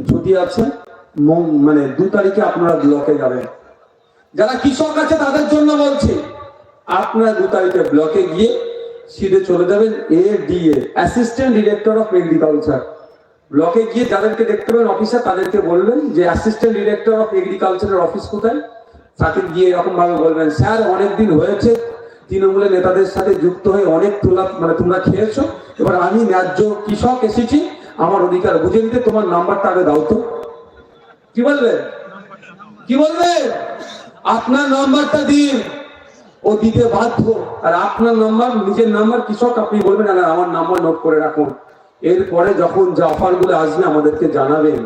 ছুটি আছে, মানে 2 তারিখে আপনারা ব্লকে যাবেন। যারা কৃষক আছে তাদের জন্য বলছি, আপনারা 2 তারিখে ব্লকে গিয়ে সিধে চলে যাবেন ADA, assistant director of agriculture. ব্লকে গিয়ে যাদেরকে দেখতে পাবেন অফিসার, তাদেরকে বলবেন যে অ্যাসিস্ট্যান্ট ডিরেক্টর অফ এগ্রিকালচারের অফিস কোথায়। তাকে গিয়ে এরকম ভাবে বলবেন, স্যার অনেকদিন হয়েছে তৃণমূলের নেতাদের সাথে যুক্ত হয়ে অনেক তোমরা খেয়েছো, এবার আমি ন্যায্য কৃষক এসেছি, আমার অধিকার বুঝে নিতে, তোমার নাম্বারটা আগে দাও তো। কি বলবে? কি বলবে? আপনার নাম্বারটা দিন। ও দিতে বাধ্য। আর আপনার নাম্বার, নিজের নাম্বার কৃষক, আপনি বলবেন না আমার নাম্বার নোট করে রাখুন, এরপরে যখন যা অফার গুলো আসবে আমাদেরকে জানাবেন।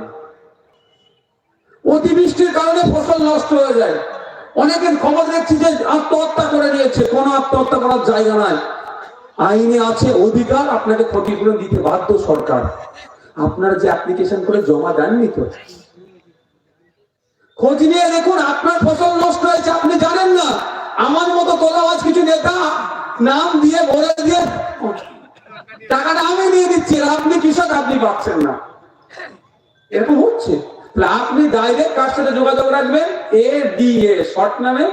অতিবৃষ্টির কারণে ফসল নষ্ট হয়ে যায়, অনেকের খবর দেখছি যে আত্মহত্যা করে নিয়েছে, কোনো আত্মহত্যা করার জায়গা নাই। আইনে আছে অধিকার, আপনাকে ক্ষতিপূরণ দিতে বাধ্য সরকার। আপনারা যে অ্যাপ্লিকেশন করে জমা দেননি তো, খোঁজ নিয়ে দেখুন আপনার ফসল নষ্ট হয়েছে, আপনি জানেন না। আমার মতো তোলাবাজ কিছু নেতা নাম দিয়ে ভরে দিয়ে টাকাটা আমি নিয়ে দিচ্ছি, আপনি কৃষক, আপনি পাচ্ছেন না, এরকম হচ্ছে। আপনি ডাইরেক্ট কার সাথে যোগাযোগ রাখবেন, ADA, শর্ট নামে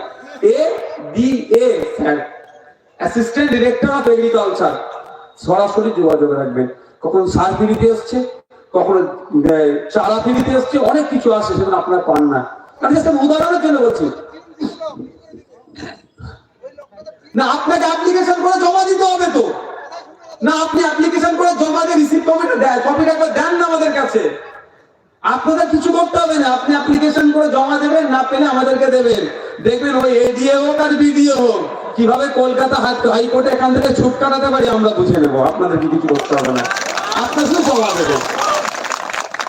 ADA, assistant director of agriculture. সরাসরি যোগাযোগ রাখবেন। কখন সার ফ্রিতে এসছে, কখনো চারা ফ্রিতে এসছে, অনেক কিছু আসে সেখানে আপনার পান না। আমি উদাহরণের জন্য বলছি না, আপনাকে অ্যাপ্লিকেশন করে জমা দিতে হবে তো না। আপনি অ্যাপ্লিকেশন করে জমা দিয়ে রিসিভ কপিটা দেন না আমাদের কাছে। আপনাদের কিছু করতে হবে না, আপনি অ্যাপ্লিকেশন করে জমা দেবেন, না পেলে আমাদেরকে দেবেন। দেখবেন ওই ADA হোক আর BDO হোক, কিভাবে কলকাতা হাইকোর্টে এখান থেকে ছুট কাটাতে পারি আমরা বুঝে নেবো। আপনাদের কিছু করতে হবে না, আপনার শুধু জমা দেবেন।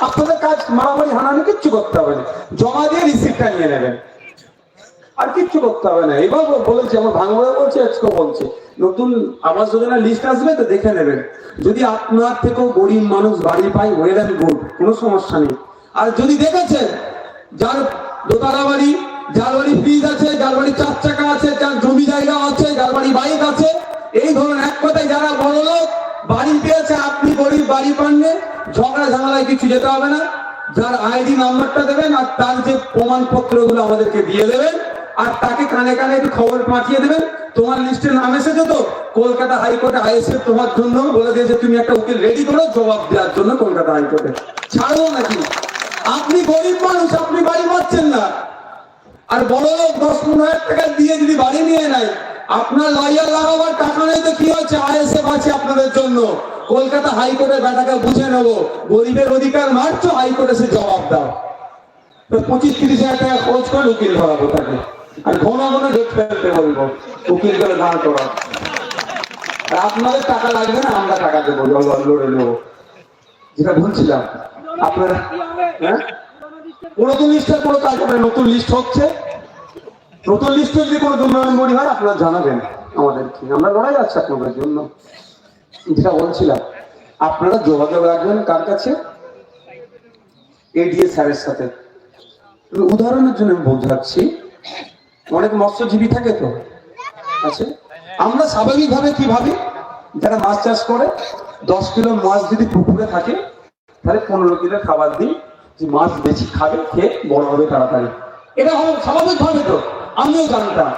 আপনাদের কাজ মারামারি হানানি কিচ্ছু করতে হবে না, জমা দিয়ে রিসিপ্টটা নিয়ে নেবেন, আর কিচ্ছু করতে হবে না। এবার বলেছি, আমার ভাঙড়ে বলছে, আজকে বলছে, নতুন আবাস যোজনা লিস্ট আসবে তো দেখে নেবেন। যদি আপনার থেকেও গরিব মানুষ বাড়ি পায়, ওয়েল এন্ড গুড, কোনো সমস্যা নেই। আর যদি দেখেছেন যার দোতলা বাড়ি, যার বাড়ি ফ্রিজ আছে, যার বাড়ি 4 চাকা আছে, যার জমি জায়গা আছে, যার বাড়ি বাইক আছে, এই ধরুন এক কথায় যারা বড় লোক বাড়ি পেয়েছে, আপনি গরিব বাড়ি পাননি, ঝগড়া ঝামেলায় কিছু যেতে হবে না। যার ID নাম্বারটা দেবেন আর তার যে প্রমাণপত্র গুলো আমাদেরকে দিয়ে দেবেন, আর তাকে কানে কানে একটু খবর পাঠিয়ে দেবেন, তোমার লিস্টে নাম এসেছে তো, কলকাতা হাইকোর্টে ISF তোমার জন্য বলে দিয়েছে, তুমি একটা উকিল রেডি করো জবাব দেওয়ার জন্য কলকাতা হাইকোর্টে। ছাড়বো নাকি? আপনি গরিব মানুষ, আপনি বাড়ি পাচ্ছেন না, আর বড় লোক 10-15 হাজার টাকা দিয়ে যদি বাড়ি নিয়ে নেয়, আপনার লয়ার লাগাবার টাকা নেই তো কি হচ্ছে, ISF আছে আপনাদের জন্য। কলকাতা হাইকোর্টের ব্যাটাকে বুঝে নেবো, গরিবের অধিকার মারছো, হাইকোর্টে সে জবাব দাও। 25-30 হাজার টাকা খরচ করে উকিল ধরাবো তাকে, আর ঘন ঘন ডেট ফেলতে বলবো, উকিল করে দাঁড় করা। আর আপনাদের টাকা লাগবে না, আমরা টাকা দেবো, লড়ে নেবো। যেটা বলছিলাম আপনারা, হ্যাঁ, নতুন লিস্টের কোনো কাজ হবে, নতুন লিস্ট হচ্ছে, নতুন লিস্টে যদি কোনো দুর্নম্বরী হয় আপনারা জানাবেন আমাদেরকে, আমরা লড়াই আছে আপনাদের জন্য। যেটা বলছিলাম, আপনারা যোগাযোগ রাখবেন কার কাছে, ADA স্যারের সাথে। উদাহরণের জন্য আমি বোঝাচ্ছি, অনেক মৎস্যজীবী থাকে তো আছে, আমরা স্বাভাবিকভাবে কি ভাবি, যারা মাছ চাষ করে 10 কিলো মাছ যদি পুকুরে থাকে, তাহলে 15 কিলো খাবার দিই, যে মাছ বেশি খাবে, খেয়ে বড় হবে তাড়াতাড়ি। এটা হলো স্বাভাবিক ভাবে, তো আমিও জানতাম,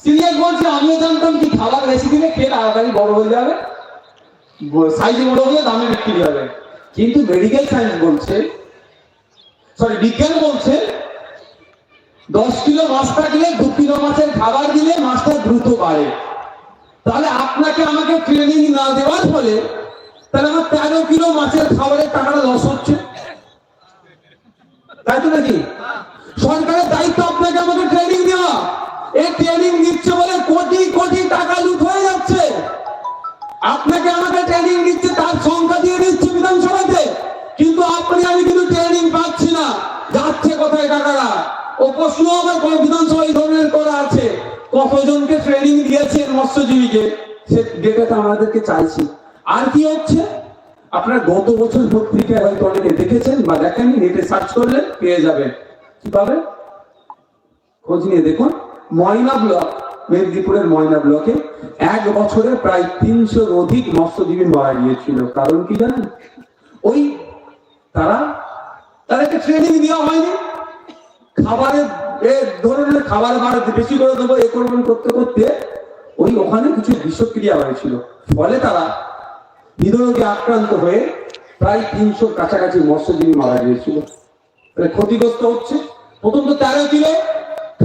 সিরিয়াস বলছি, আমিও জানতাম কি খাবার বেশি দিলে খেয়ে তাড়াতাড়ি বড় হয়ে যাবে, সাইজে বড় হলে দামে বিক্রি হবে। কিন্তু মেডিকেল সায়েন্স বলছে, বিজ্ঞান বলছে, 10 কিলো মাছ থাকলে 2 কিলো মাছের খাবার দিলে মাছটা দ্রুত বাড়ে। তাহলে আপনাকে আমাকে ট্রেনিং না দেওয়ার ফলে তাহলে আমার 13 কিলো মাছের খাবারের টাকাটা লস হচ্ছে, তাই তো নাকি? সরকারের দায়িত্ব আপনাকে আমাকে ট্রেনিং দেওয়া, এই ট্রেনিং দিচ্ছে বলে কোটি কোটি টাকা লুট হয়ে যাচ্ছে। আপনাকে আমাকে ট্রেনিং দিচ্ছে, তার সংখ্যা দিয়ে দিচ্ছে বিধানসভাতে, কিন্তু আপনি আমি কিন্তু ট্রেনিং পাচ্ছি না, যাচ্ছে কোথায় টাকাটা? ও প্রশ্ন আমার কোন বিধানসভা এই ধরনের করা আছে, কতজনকে ট্রেনিং দিয়েছেন মৎস্যজীবীকে, সে ডেটাটা আমাদেরকে চাইছি। আর কি হচ্ছে, আপনার গত বছর পত্রিকায় হয়তো অনেকে দেখেছেন বা দেখেননি, নেটে সার্চ করলে পেয়ে যাবেন। কি পাবে, খোঁজ নিয়ে দেখুন। ময়না ব্লক, মেদিনীপুরের ময়না ব্লকে 1 বছরে প্রায় 300 অধিক মৎস্যজীবী মারা গিয়েছিল। কারণ কি জানেন? ওই তারা তাদেরকে ট্রেনিং দেওয়া হয়নি। খাবারের ধরনের খাবার বাড়াতে বেশি করে দেবো এ করবেন করতে করতে ওই ওখানে কিছু বিষক্রিয়া হয়েছিল, ফলে তারা হৃদরোগে আক্রান্ত হয়ে প্রায় 300 কাছাকাছি মৎস্যজীবী মারা গিয়েছিল। ক্ষতিগ্রস্ত হচ্ছে। প্রথম তো 13 কিলো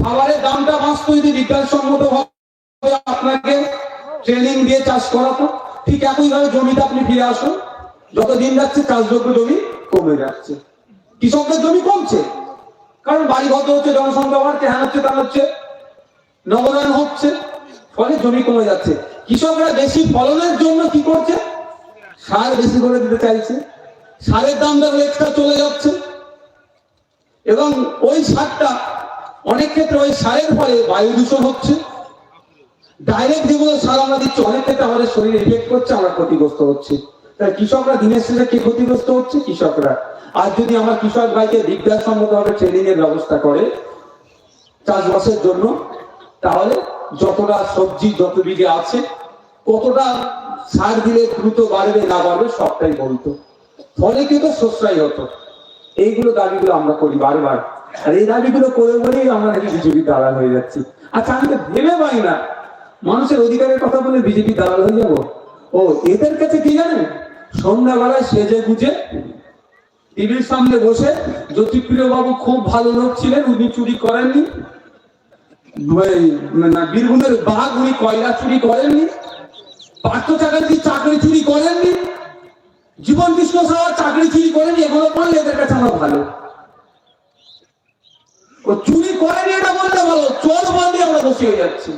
খাবারের দামটা বাঁচত যদি বিজ্ঞানসম্মত ভাবে আপনাকে ট্রেনিং দিয়ে চাষ করাতো। ঠিক একইভাবে জমিতে আপনি ফিরে আসুন, যত দিন যাচ্ছে চাষযোগ্য জমি কমে যাচ্ছে, কৃষকদের জমি কমছে, কারণ বাড়ি ঘর হচ্ছে, জনসংখ্যা বাড়ছে, হ্যাঁ হচ্ছে তা হচ্ছে, নগরায়ণ হচ্ছে, ফলে জমি কমে যাচ্ছে। কৃষকরা বেশি ফলনের জন্য কি করছে, সার বেশি করে দিতে চাইছে, সারের দাম দেখলে এক্সট্রা চলে যাচ্ছে, এবং ওই সারটা অনেক ক্ষেত্রে ওই সারের ফলে বায়ু দূষণ হচ্ছে। ডাইরেক্ট যেগুলো সার আমরা দিচ্ছি অনেক ক্ষেত্রে আমাদের শরীরে ইফেক্ট করছে, আমরা ক্ষতিগ্রস্ত হচ্ছে। তাই কৃষকরা দিনের শেষে কে ক্ষতিগ্রস্ত হচ্ছে, কৃষকরা। আর যদি আমার কৃষক ভাইকে বিজ্ঞানসম্মত ভাবে ট্রেনিং এর ব্যবস্থা করে চাষবাসের জন্য, তাহলে যতটা সবজি যত বিঘে আছে কতটা সার দিলে দ্রুত বাড়বে না বাড়বে সবটাই বলতো, ফলে কিন্তু শস্যই হতো। এইগুলো দাবিগুলো আমরা করি বারবার, আর এই দাবিগুলো করে বলেই আমরা নাকি বিজেপি দালাল হয়ে যাচ্ছি। আচ্ছা, আমি তো ভেবে পাই না মানুষের অধিকারের কথা বলে বিজেপি দালাল হয়ে যাবো। ও এদের কাছে কি জানেন, সন্ধ্যাবেলায় সেজে গুজে টিভির সামনে বসে, জ্যোতিপ্রিয় বাবু খুব ভালো লোক ছিলেন, উনি চুরি করেননি, বীরভূমের বাঘ উনি কয়লা চুরি করেননি, পার্থ চ্যাটার্জি চাকরি চুরি করেননি, জীবন কৃষ্ণ সাহা চাকরি চুরি করেনি, এগুলো বললে এদের কাছে আমরা ভালো। ও চুরি করেনি এটা বললে ভালো, চোর বললে আমরা বসে হয়ে যাচ্ছি।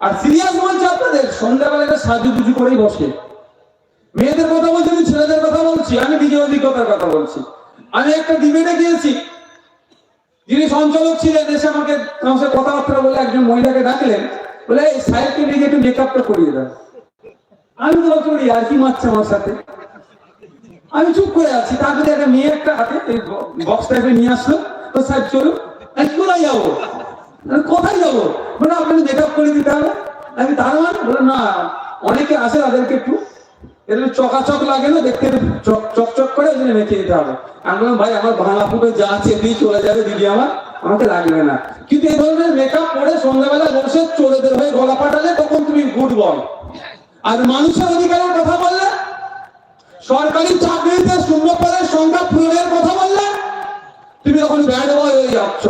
আর সিরিয়াস বলছে আপনাদের, সন্ধ্যাবেলা এটা সাজুগুজু করেই বসে। মেয়েদের কথা বলছি, আমি ছেলেদের কথা বলছি, আমি নিজের অভিজ্ঞতার কথা বলছি। আমি একটা ডিবেটে গিয়েছি, যিনি সঞ্চালক ছিলেন এসে আমাকে কথাবার্তা বলে একজন মহিলাকে ডাকলেন, বলে এই সাহেবকে নিয়ে একটু মেকআপটা করিয়ে দেন। আমি তো ভাবছি আর কি মারছে আমার সাথে, আমি চুপ করে আছি। তারপরে একটা মেয়ে একটা হাতে বক্স টাইপে নিয়ে আসলো, তো সাহেব চলুন। কোথায় যাবো, কোথায় যাবো, মানে আপনাকে মেকআপ করে দিতে হবে। আমি তার মানে বলে না, অনেকে আসে তাদেরকে একটু এরকম চকাচক লাগে না দেখতে, চকচক করে ওই জন্য মেখে দিতে হবে। আমি বললাম ভাই আমার ভাঙা ফুটে যা আছে দিয়ে চলে যাবে দিদি, আমাকে লাগবে না। কিন্তু এই ধরনের মেকআপ করে সন্ধ্যাবেলা বসে চোরেদের হয়ে গলা পাঠালে তখন তুমি গুড বয়। আর মানুষের অধিকারের কথা বললে, সরকারি চাকরিতে শূন্য পদের সংখ্যা পূরণের কথা বললে, তুমি তখন ব্যাড বয় হয়ে যাচ্ছ,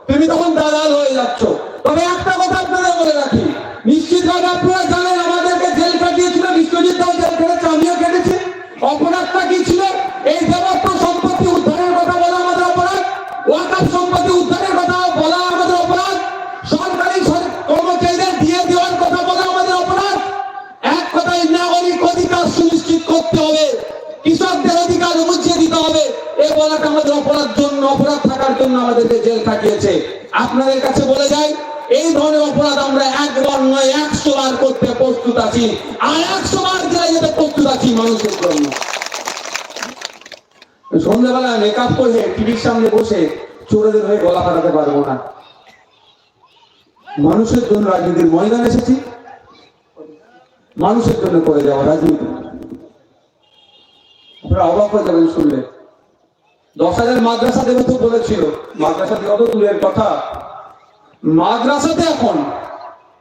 তুমি তখন দালাল হয়ে যাচ্ছ। তবে একটা কথা আপনাদের বলে রাখি, নিশ্চিতভাবে আপনারা জানেন আমাদেরকে জেল কাটিয়েছিল, বিশ্বজিৎ দাও জেল কেটেছে, আমিও কেটেছি। অপরাধটা কি ছিল, এই দেবত্ব সম্পত্তি উদ্ধারের কথা বলা আমাদের অপরাধ, ওয়াকফ সম্পত্তি উদ্ধারের কথা বলা আমাদের অপরাধ, সরকারি কর্মচারীদের দিয়ে দেওয়ার কথা বলা আমাদের অপরাধ। এক কথায় নাগরিক অধিকার সুনিশ্চিত করতে হবে, কৃষকদের অধিকার বুঝিয়ে দিতে হবে, এই বলাটা আমাদের অপরাধ থাকার জন্য আমাদেরকে জেল কাটিয়েছে। আপনাদের কাছে বলে যাই, এই ধরনের অপরাধ আমরা একবার নয় 100 বার করতে প্রস্তুত আছি, আর 100 বার জেলে যেতে প্রস্তুত আছি মানুষের জন্য। সন্ধ্যাবেলা মেকআপ করে টিভির সামনে বসে চোরেদের হয়ে গলা কাটাতে পারবো না। মানুষের জন্য রাজনীতির ময়দান এসেছি, মানুষের জন্য করে যাওয়া রাজনীতি। আপনারা অবাক হয়ে যাবেন শুনলে, 10,000 মাদ্রাসা দেবে তো বলেছিল, মাদ্রাসা দেওয়া তো দূরের কথা, মাদ্রাসাতে এখন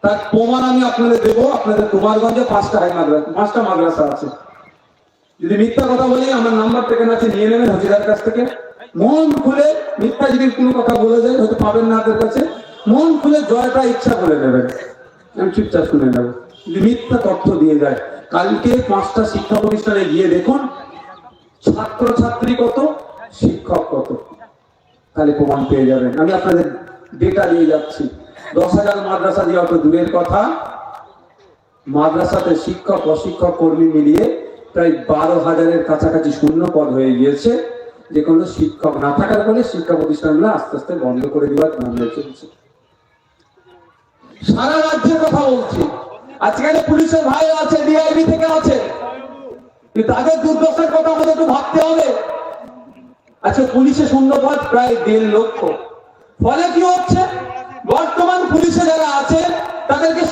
তার প্রমাণ আমি আপনাদের দেবো। আপনাদের কুমারগঞ্জে 5টা মাদ্রাসা আছে। যদি মিথ্যা কথা বলি আমার নাম্বার থেকে আছে, নিয়ে নেবেন হাজিরার কাছ থেকে। মন খুলে মিথ্যা যদি কোনো কথা বলে যায় হয়তো পাবেন না হাতের কাছে, মন খুলে জয়টা ইচ্ছা করে নেবেন, আমি চুপচাপ শুনে নেব। যদি মিথ্যা তথ্য দিয়ে যায়, কালকে 5টা শিক্ষা প্রতিষ্ঠানে গিয়ে দেখুন ছাত্র ছাত্রী কত, শিক্ষক কত, তাহলে প্রমাণ পেয়ে যাবেন। আমি আপনাদের ডেটা নিয়ে যাচ্ছি। 10,000 মাদ্রাসা দেওয়া তো দূরের কথা, মাদ্রাসাতে শিক্ষক অশিক্ষক কর্মী মিলিয়ে প্রায় 12,000-এর কাছাকাছি শূন্য পদ হয়ে গিয়েছে, যে কোনো শিক্ষক না থাকার ফলে শিক্ষা প্রতিষ্ঠানগুলো আস্তে আস্তে বন্ধ করে দেওয়ার ধান্দা চলছে। সারা রাজ্যের কথা বলছি, আজকে পুলিশের ভাই আছে, ডিআইবি থেকে আছে, তাদের দুর্দশার কথা আমাদের একটু ভাবতে হবে। আচ্ছা, পুলিশে শূন্য পদ প্রায় 1.5 লক্ষ, ফলে কি হচ্ছে, বর্তমান পুলিশে যারা আছে তাদেরকে